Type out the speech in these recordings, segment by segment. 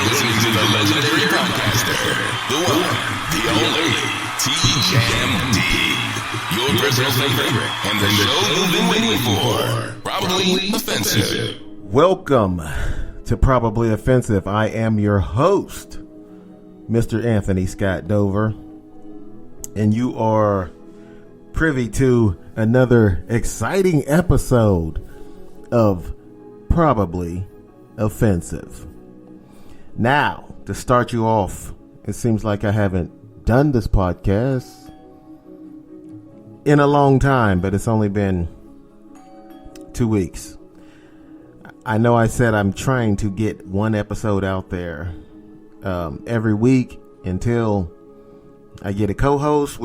listening to the legendary podcaster, the one, the only, TJMD. Your personal favorite, and the show you've been waiting for. Probably Offensive. Welcome to Probably Offensive. I am your host, Mr. Anthony Scott Dover, and you are privy to another exciting episode of Probably Offensive. Now, to start you off, it seems like I haven't done this podcast in a long time, but it's only been 2 weeks. I know I said I'm trying to get one episode out there every week until I get a co-host.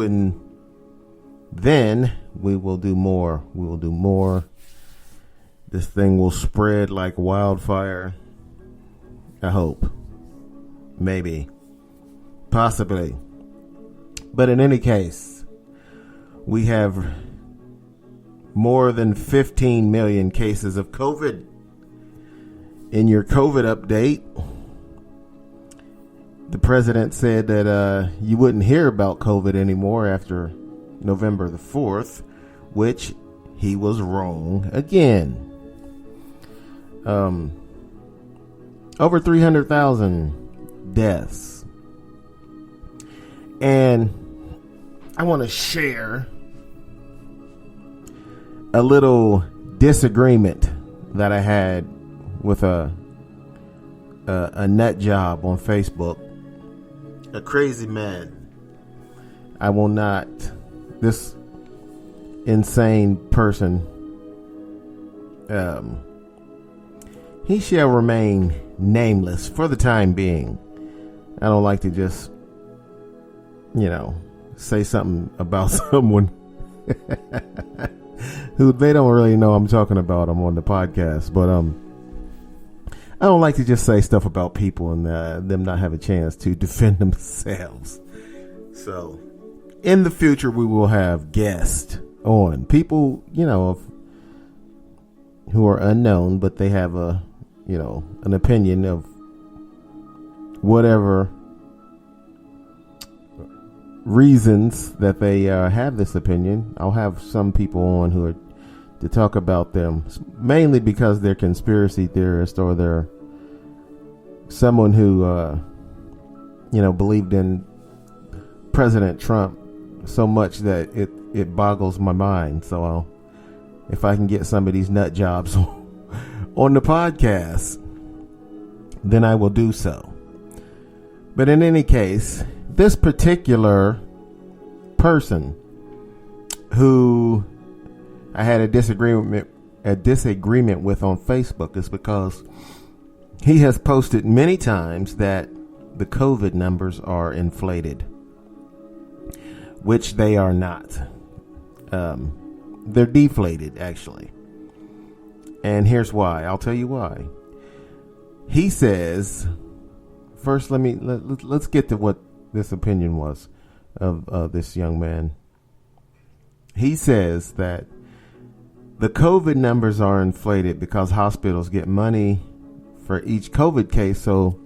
Then we will do more. This thing will spread like wildfire. I hope. Maybe. Possibly. But in any case, we have more than 15 million cases of COVID. In your COVID update, the president said that you wouldn't hear about COVID anymore after November the 4th, which he was wrong again. Over 300,000 deaths. And I want to share a little disagreement that I had with a nut job on Facebook. A crazy man. I will not. This insane person. He shall remain nameless for the time being. I don't like to just, say something about someone who they don't really know I'm talking about. I'm on the podcast, but I don't like to just say stuff about people and them not have a chance to defend themselves. So, in the future, we will have guests on people, who are unknown, but they have an opinion of whatever reasons that they have this opinion. I'll have some people on who are to talk about them, mainly because they're conspiracy theorists or they're someone who, believed in President Trump so much that it boggles my mind. So if I can get some of these nut jobs on the podcast, then I will do so. But in any case, this particular person who I had a disagreement with on Facebook is because he has posted many times that the COVID numbers are inflated, which they are not. They're deflated, actually. And here's why. I'll tell you why. He says, first, let's get to what this opinion was of this young man. He says that the COVID numbers are inflated because hospitals get money for each COVID case. So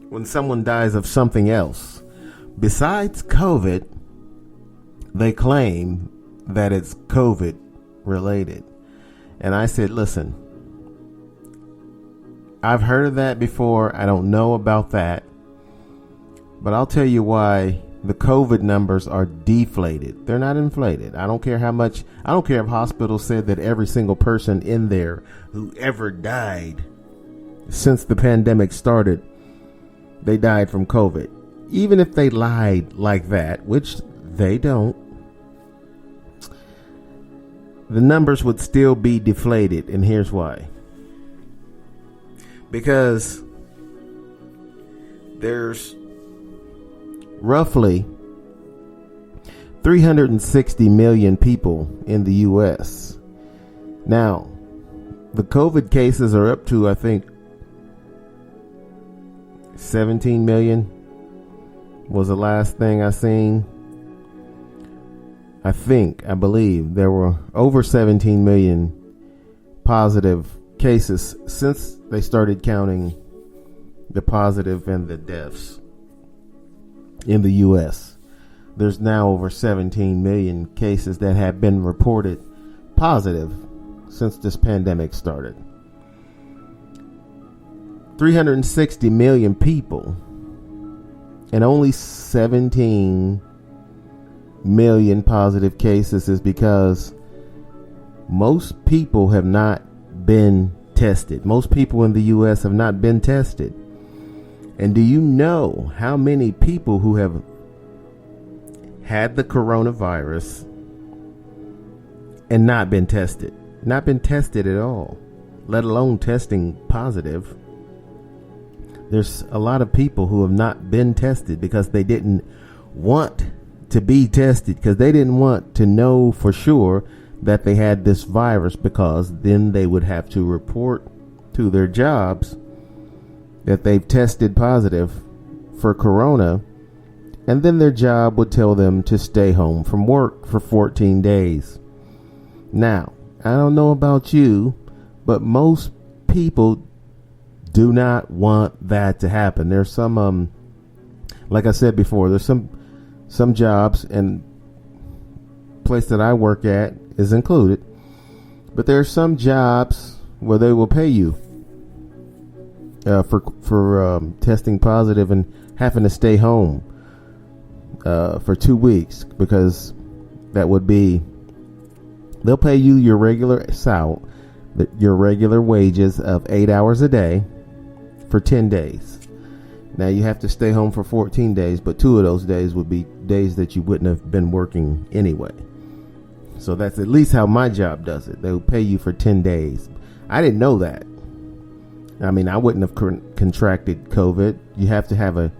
when someone dies of something else besides COVID, they claim that it's COVID related. And I said, listen, I've heard of that before. I don't know about that, but I'll tell you why the COVID numbers are deflated. They're not inflated. I don't care if hospitals said that every single person in there who ever died since the pandemic started, they died from COVID. Even if they lied like that, which they don't, the numbers would still be deflated. And here's why. Because there's roughly 360 million people in the U.S. Now, the COVID cases are up to, I think, 17 million was the last thing I seen. I believe there were over 17 million positive cases since they started counting the positive and the deaths in the U.S. There's now over 17 million cases that have been reported positive since this pandemic started. 360 million people, and only 17 million positive cases is because most people have not been tested. Most people in the U.S. have not been tested. And do you know how many people who have had the coronavirus and not been tested? Not been tested at all, let alone testing positive. There's a lot of people who have not been tested because they didn't want to be tested, because they didn't want to know for sure that they had this virus, because then they would have to report to their jobs that they've tested positive for corona, and then their job would tell them to stay home from work for 14 days. Now, I don't know about you, but most people do not want that to happen. There's some, like I said before, there's some jobs, and place that I work at is included, but there are some jobs where they will pay you for testing positive and having to stay home for 2 weeks, because that would be, they'll pay you your regular your regular wages of 8 hours a day for 10 days. Now you have to stay home for 14 days, but 2 of those days would be days that you wouldn't have been working anyway. So that's at least how my job does it. They will pay you for 10 days. I didn't know that. I mean, I wouldn't have contracted COVID. You have to have a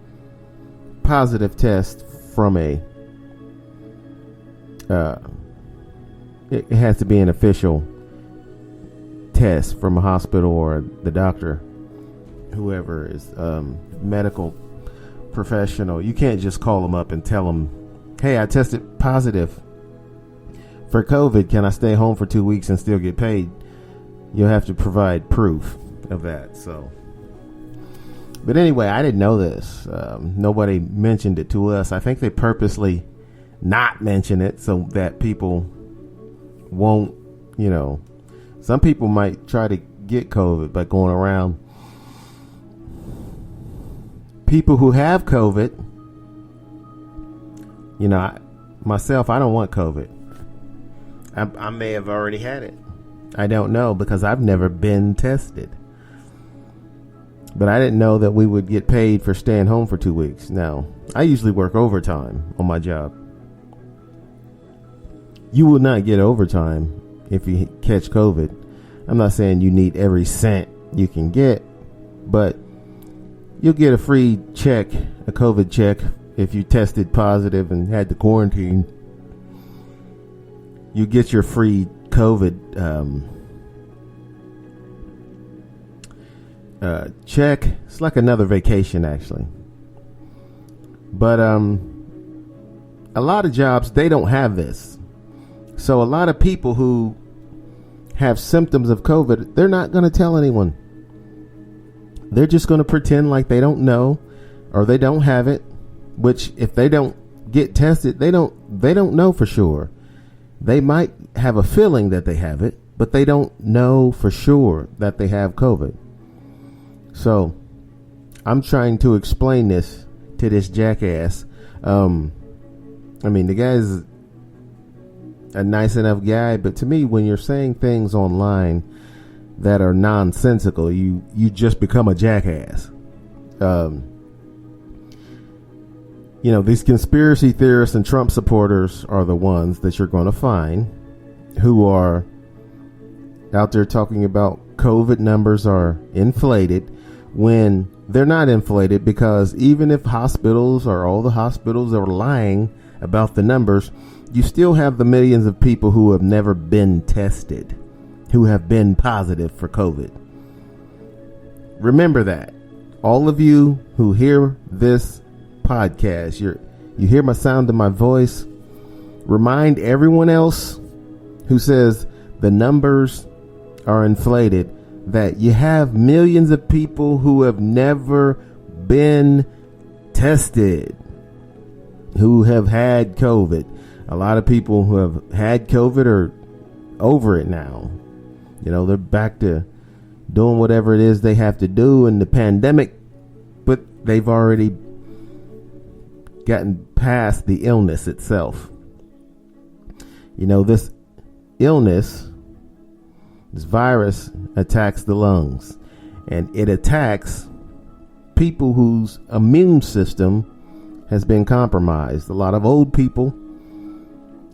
positive test from it has to be an official test from a hospital or the doctor, whoever is medical professional. You can't just call them up and tell them, hey, I tested positive for COVID. Can I stay home for 2 weeks and still get paid? You'll have to provide proof of that. So, but anyway, I didn't know this. Nobody mentioned it to us. I think they purposely not mention it so that people won't, some people might try to get COVID by going around. People who have COVID, myself, I don't want COVID. I may have already had it. I don't know, because I've never been tested. But I didn't know that we would get paid for staying home for 2 weeks. Now, I usually work overtime on my job. You will not get overtime if you catch COVID. I'm not saying you need every cent you can get, but you'll get a free check, a COVID check, if you tested positive and had to quarantine. You get your free COVID check. It's like another vacation, actually. But a lot of jobs, they don't have this. So a lot of people who have symptoms of COVID, they're not going to tell anyone. They're just going to pretend like they don't know, or they don't have it, which if they don't get tested, they don't know for sure. They might have a feeling that they have it, but they don't know for sure that they have COVID. So I'm trying to explain this to this jackass. The guy's a nice enough guy, but to me, when you're saying things online that are nonsensical, you just become a jackass. These conspiracy theorists and Trump supporters are the ones that you're going to find who are out there talking about COVID numbers are inflated, when they're not inflated, because even if hospitals or all the hospitals are lying about the numbers, you still have the millions of people who have never been tested, who have been positive for COVID. Remember that. All of you who hear this podcast, you hear my sound of my voice, remind everyone else who says the numbers are inflated that you have millions of people who have never been tested, who have had COVID. A lot of people who have had COVID are over it now. You know, they're back to doing whatever it is they have to do in the pandemic, but they've already gotten past the illness itself. You know, this illness, this virus attacks the lungs, and it attacks people whose immune system has been compromised. A lot of old people,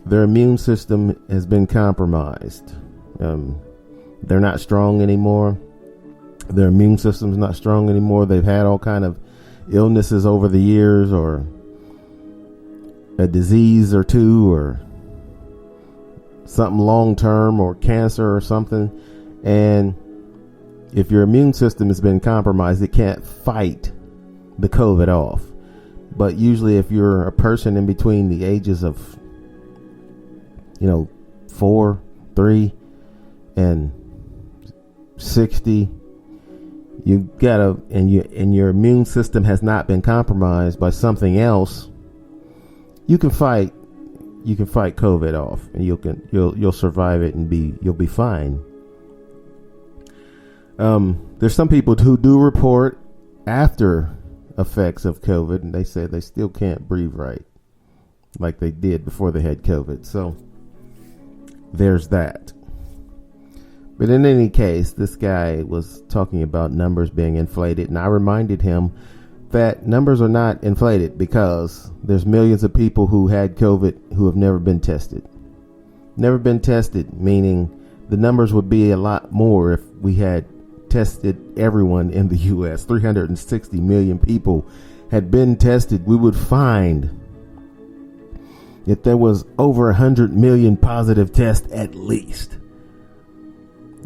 their immune system has been compromised. They're not strong anymore. Their immune system's not strong anymore. They've had all kind of illnesses over the years, or a disease or two, or something long term, or cancer or something. And if your immune system has been compromised, it can't fight the COVID off. But usually if you're a person in between the ages of, 4, 3, and 60, you gotta, and your immune system has not been compromised by something else, you can fight COVID off, and you'll survive it, and you'll be fine. There's some people who do report after effects of COVID, and they say they still can't breathe right like they did before they had COVID. So there's that. But in any case, this guy was talking about numbers being inflated, and I reminded him that numbers are not inflated, because there's millions of people who had COVID who have never been tested. Never been tested, meaning the numbers would be a lot more if we had tested everyone in the U.S. 360 million people had been tested. We would find that there was over 100 million positive tests at least,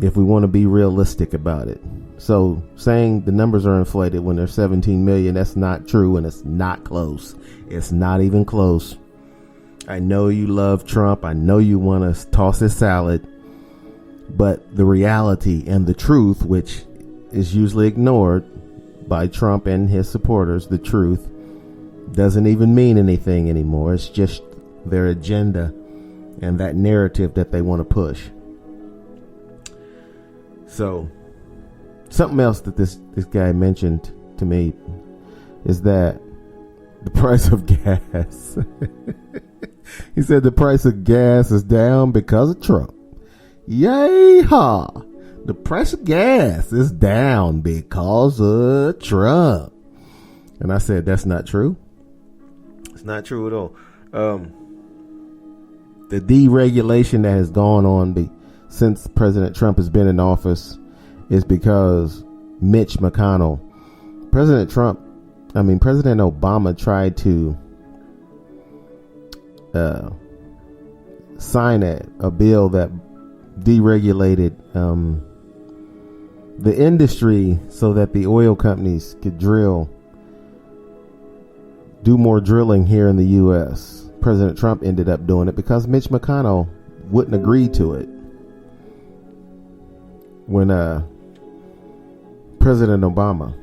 if we want to be realistic about it. So saying the numbers are inflated when there's 17 million, that's not true, and it's not close. It's not even close. I know you love Trump. I know you want to toss his salad, but the reality and the truth, which is usually ignored by Trump and his supporters, the truth doesn't even mean anything anymore. It's just their agenda and that narrative that they want to push. So something else that this guy mentioned to me is that the price of gas. He said the price of gas is down because of Trump. Yay-haw! The price of gas is down because of Trump. And I said, that's not true. It's not true at all. The deregulation that has gone on since President Trump has been in office is because Mitch McConnell, President Obama tried to sign a bill that deregulated the industry so that the oil companies could do more drilling here in the U.S. President Trump ended up doing it because Mitch McConnell wouldn't agree to it. When President Obama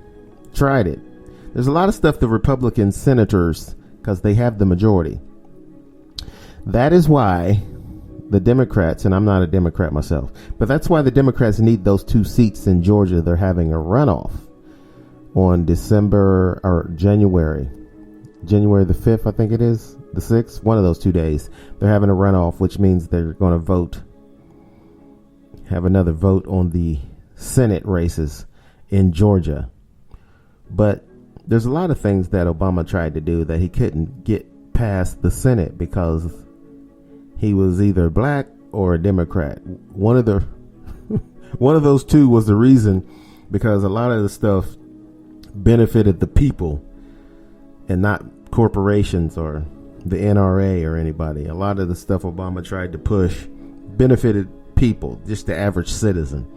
tried it, there's a lot of stuff the Republican senators, because they have the majority. That is why the Democrats, and I'm not a Democrat myself, but that's why the Democrats need those 2 seats in Georgia. They're having a runoff on January the 5th, I think it is, the 6th, one of those 2 days. They're having a runoff, which means they're going to have another vote on the Senate races in Georgia. But there's a lot of things that Obama tried to do that he couldn't get past the Senate because he was either black or a Democrat. One of those two was the reason, because a lot of the stuff benefited the people and not corporations or the NRA or anybody. A lot of the stuff Obama tried to push benefited people, just the average citizen.